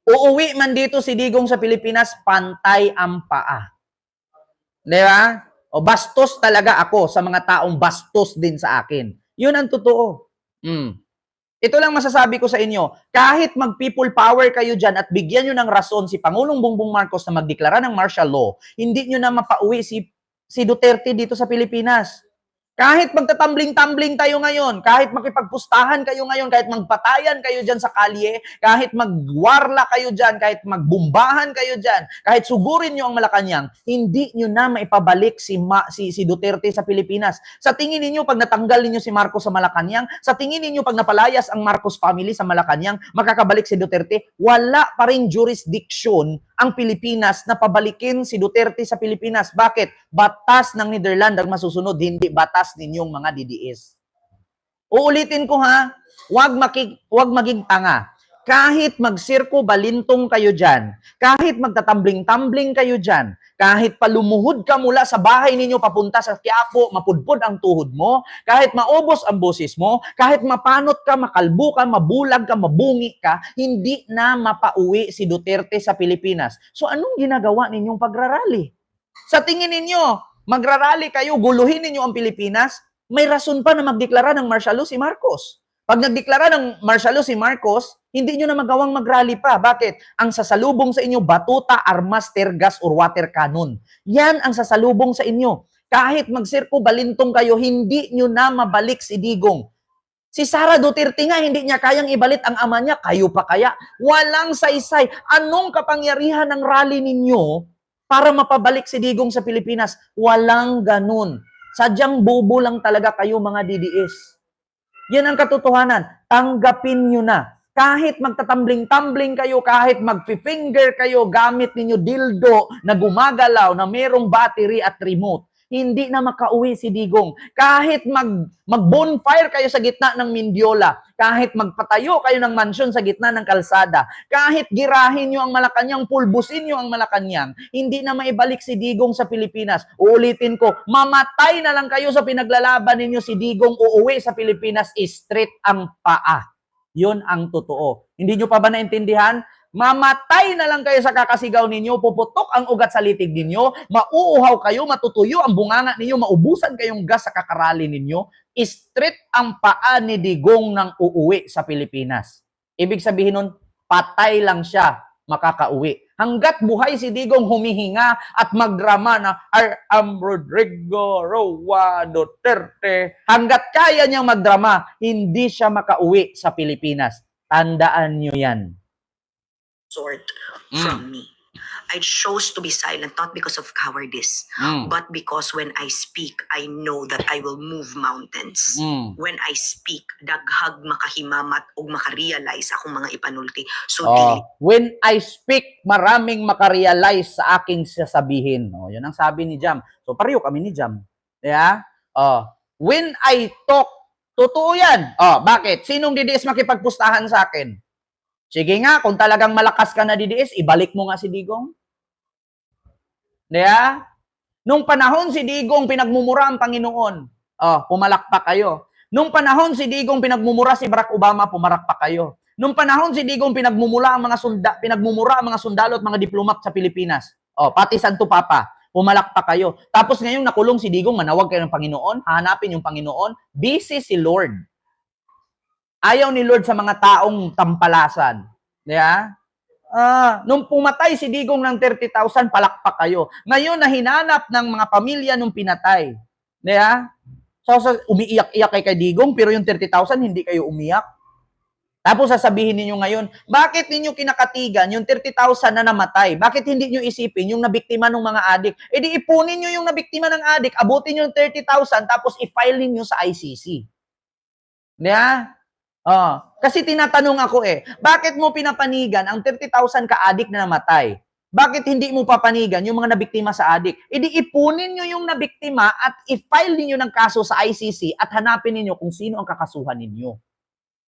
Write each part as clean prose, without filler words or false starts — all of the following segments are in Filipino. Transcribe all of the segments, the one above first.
Uuwi man dito si Digong sa Pilipinas, pantay ang paa. Di ba? O bastos talaga ako sa mga taong bastos din sa akin. Yun ang totoo. Ito lang masasabi ko sa inyo, kahit mag-people power kayo dyan at bigyan nyo ng rason si Pangulong Bongbong Marcos na magdeklara ng martial law, hindi nyo na mapauwi si Duterte dito sa Pilipinas. Kahit magtatambling-tambling tayo ngayon, kahit makipagpustahan kayo ngayon, kahit magpatayan kayo dyan sa kalye, kahit magwarla kayo dyan, kahit magbumbahan kayo dyan, kahit sugurin nyo ang Malacanang, hindi nyo na maipabalik si Duterte sa Pilipinas. Sa tingin ninyo, pag natanggal ninyo si Marcos sa Malacanang, sa tingin ninyo, pag napalayas ang Marcos family sa Malacanang, makakabalik si Duterte, wala pa rin jurisdiction ang Pilipinas na pabalikin si Duterte sa Pilipinas. Bakit? Batas ng Netherlands ang masusunod, hindi batas ninyong mga DDS. Uulitin ko ha, wag maging tanga. Kahit magsirko balintong kayo dyan, kahit magtatambling-tambling kayo dyan, kahit palumuhod ka mula sa bahay ninyo papunta sa Quiapo, mapudpod ang tuhod mo, kahit maubos ang boses mo, kahit mapanot ka, makalbo ka, mabulag ka, mabungi ka, hindi na mapauwi si Duterte sa Pilipinas. So anong ginagawa ninyong pagrarally? Sa tingin ninyo, magrarally kayo, guluhin ninyo ang Pilipinas, may rason pa na magdeklara ng martial law si Marcos. Pag nagdeklara ng martial law si Marcos, hindi nyo na magawang mag-rally pa. Bakit? Ang sasalubong sa inyo, batuta, armas, tear gas, or water cannon. Yan ang sasalubong sa inyo. Kahit magsirko balintong kayo, hindi nyo na mabalik si Digong. Si Sara Duterte nga, hindi niya kayang ibalik ang ama niya. Kayo pa kaya? Walang saysay. Anong kapangyarihan ng rally ninyo para mapabalik si Digong sa Pilipinas? Walang ganun. Sadyang bobo lang talaga kayo mga DDS. Yan ang katotohanan. Tanggapin nyo na. Kahit magtatambling-tambling kayo, kahit mag-finger kayo, gamit ninyo dildo na gumagalaw, na merong battery at remote, hindi na makauwi si Digong. Kahit mag-bonfire kayo sa gitna ng Mindiola, kahit magpatayo kayo ng mansyon sa gitna ng kalsada, kahit girahin nyo ang Malacanang, pulbusin nyo ang Malacanang, hindi na maibalik si Digong sa Pilipinas. Uulitin ko, mamatay na lang kayo sa pinaglalaban ninyo, si Digong uuwi sa Pilipinas, straight ang paa. Yun ang totoo. Hindi nyo pa ba naintindihan? Mamatay na lang kayo sa kakasigaw ninyo, puputok ang ugat sa litig ninyo, mauuhaw kayo, matutuyo ang bunganga ninyo, maubusan kayong gas sa kakarali ninyo, straight ang paa ni Digong nang uuwi sa Pilipinas. Ibig sabihin nun, patay lang siya, makakauwi. Hanggat buhay si Digong humihinga at magdrama na I am Rodrigo Roa Duterte, hanggat kaya niyang magdrama, hindi siya makauwi sa Pilipinas. Tandaan niyo yan. From me. I chose to be silent not because of cowardice, but because when I speak, I know that I will move mountains. When I speak, daghag makahimamat o makarealize akong mga ipanulti. So, when I speak, maraming makarealize sa aking sasabihin. Yun ang sabi ni Jam. So, pareho kami ni Jam. Yeah? When I talk, totoo yan. Bakit? Sinong DDS makipagpustahan sa akin? Sige nga, kung talagang malakas ka na DDS, ibalik mo nga si Digong. Diba? Nung panahon si Digong pinagmumura ang Panginoon, pumalakpak kayo. Nung panahon si Digong pinagmumura si Barack Obama, pumarakpak kayo. Nung panahon si Digong pinagmumura ang mga sundalo at mga diplomat sa Pilipinas, pati Santo Papa, pumalakpak kayo. Tapos ngayon nakulong si Digong, manawag kayo ng Panginoon, hanapin yung Panginoon, busy si Lord. Ayaw ni Lord sa mga taong tampalasan. Yeah? Nung pumatay si Digong ng 30,000, palakpak kayo. Ngayon, nahinanap ng mga pamilya nung pinatay. Yeah? So umiiyak-iyak kay Digong, pero yung 30,000, hindi kayo umiyak. Tapos sasabihin ninyo ngayon, bakit ninyo kinakatigan yung 30,000 na namatay? Bakit hindi nyo isipin yung nabiktima ng mga adik? E di ipunin nyo yung nabiktima ng adik, abutin nyo yung 30,000, tapos i-file ninyo sa ICC. Yeah? Kasi tinatanong ako bakit mo pinapanigan ang 30,000 ka-adik na namatay? Bakit hindi mo papanigan yung mga nabiktima sa adik? E di ipunin nyo yung nabiktima at i-file ninyo ng kaso sa ICC at hanapin ninyo kung sino ang kakasuhan ninyo.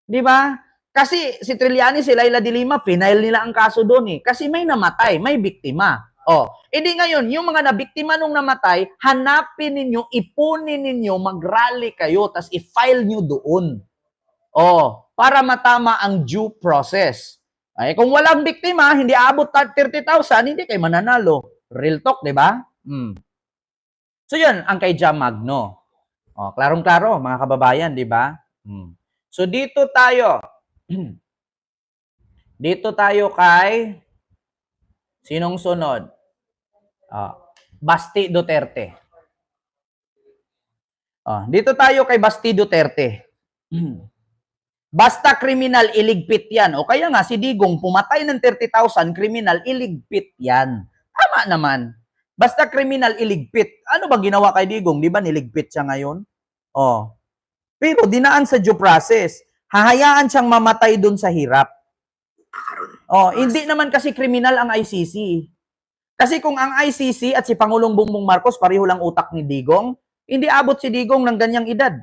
Di ba? Kasi si Trillanes, si Laila de Lima, final nila ang kaso doon Kasi may namatay, may biktima. E di ngayon, yung mga nabiktima nung namatay, hanapin ninyo, ipunin ninyo, mag-rally kayo, tas i-file nyo doon. Para matama ang due process. Ay, kung walang biktima, hindi abot 30,000, hindi kayo mananalo. Real talk, di ba? So, yun, ang kay Jam Magno. O, klarong-klaro, mga kababayan, di ba? So, dito tayo. Dito tayo kay sinong sunod? Basti Duterte. Dito tayo kay Basti Duterte. Basta kriminal, iligpit yan. O kaya nga, si Digong pumatay ng 30,000, kriminal, iligpit yan. Tama naman. Basta kriminal, iligpit. Ano ba ginawa kay Digong? Di ba niligpit siya ngayon? Pero dinaan sa due process. Hahayaan siyang mamatay dun sa hirap. Hindi naman kasi kriminal ang ICC. Kasi kung ang ICC at si Pangulong Bongbong Marcos pareho lang utak ni Digong, hindi abot si Digong ng ganyang edad.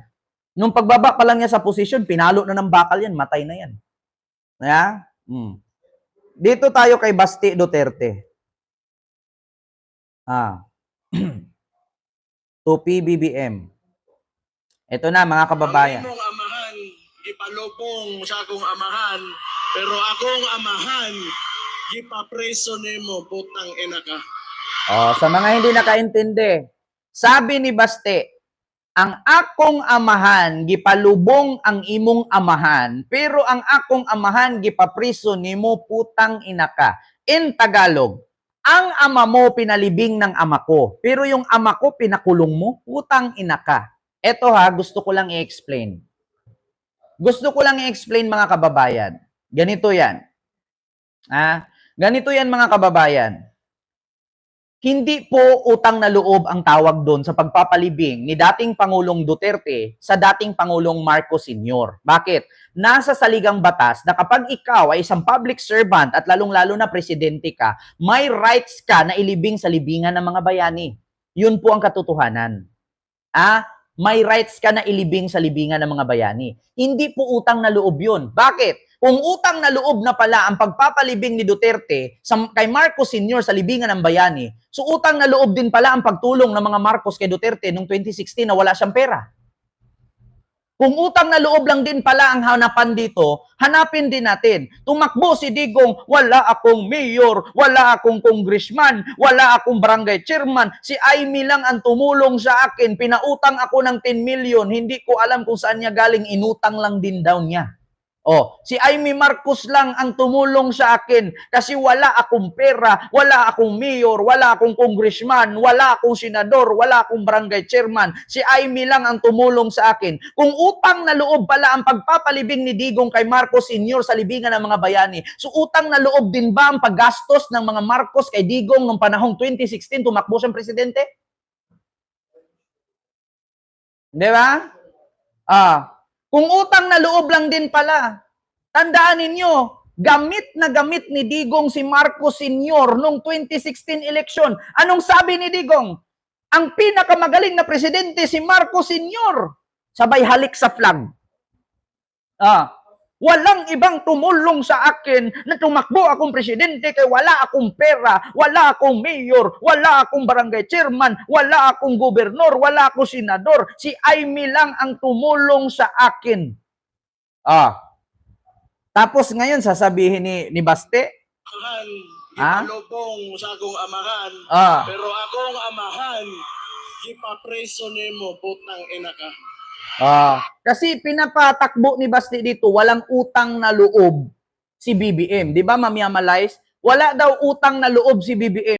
Nung pagbaba pa lang niya sa posisyon, pinalo na ng bakal yan, matay na yan. Dito tayo kay Basti Duterte. To PBBM. Ito na mga kababayan. Ang imong amahan, gipalubong sa akong amahan, pero akong amahan, gipapreso nimo, putang ina ka. Sa mga hindi nakaintindi, sabi ni Basti, ang akong amahan, gipalubong ang imong amahan, pero ang akong amahan, gipapriso nimo, putang ina ka. In Tagalog, ang ama mo pinalibing ng ama ko, pero yung ama ko pinakulong mo, putang ina ka. Eto gusto ko lang i-explain. Gusto ko lang i-explain mga kababayan. Ganito yan. Ganito yan mga kababayan. Hindi po utang na loob ang tawag doon sa pagpapalibing ni dating Pangulong Duterte sa dating Pangulong Marcos Sr. Bakit? Nasa saligang batas na kapag ikaw ay isang public servant at lalong-lalo na presidente ka, may rights ka na ilibing sa libingan ng mga bayani. Yun po ang katotohanan. May rights ka na ilibing sa libingan ng mga bayani. Hindi po utang na loob yun. Bakit? Kung utang na loob na pala ang pagpapalibing ni Duterte kay Marcos Sr. sa libingan ng bayani, so utang na loob din pala ang pagtulong ng mga Marcos kay Duterte noong 2016 na wala siyang pera. Kung utang na loob lang din pala ang hanapan dito, hanapin din natin. Tumakbo si Digong, wala akong mayor, wala akong congressman, wala akong barangay chairman. Si Aimee lang ang tumulong sa akin, pinautang ako ng 10 million, hindi ko alam kung saan niya galing, inutang lang din daw niya. Si Aimee Marcos lang ang tumulong sa akin kasi wala akong pera, wala akong mayor, wala akong congressman, wala akong senador, wala akong barangay chairman. Si Aimee lang ang tumulong sa akin. Kung utang na loob pala ang pagpapalibing ni Digong kay Marcos Sr. sa libingan ng mga bayani, so utang na loob din ba ang paggastos ng mga Marcos kay Digong noong panahong 2016 tumakbo siyang presidente? Di ba? Kung utang na loob lang din pala, tandaan ninyo, gamit na gamit ni Digong si Marcos Sr. noong 2016 election. Anong sabi ni Digong? Ang pinakamagaling na presidente si Marcos Sr. Sabay halik sa flag. Walang ibang tumulong sa akin na tumakbo akong presidente kaya wala akong pera, wala akong mayor, wala akong barangay chairman, wala akong gobernador, wala akong senador. Si Aimee lang ang tumulong sa akin. Tapos ngayon sasabihin ni Baste, Gipalubong sa akong amahan, pero akong amahan, gipapreso nimo, putang ina ka. Kasi pinapatakbo ni Basti dito, walang utang na loob si BBM. Di ba, Ma'am Yamalays? Wala daw utang na loob si BBM.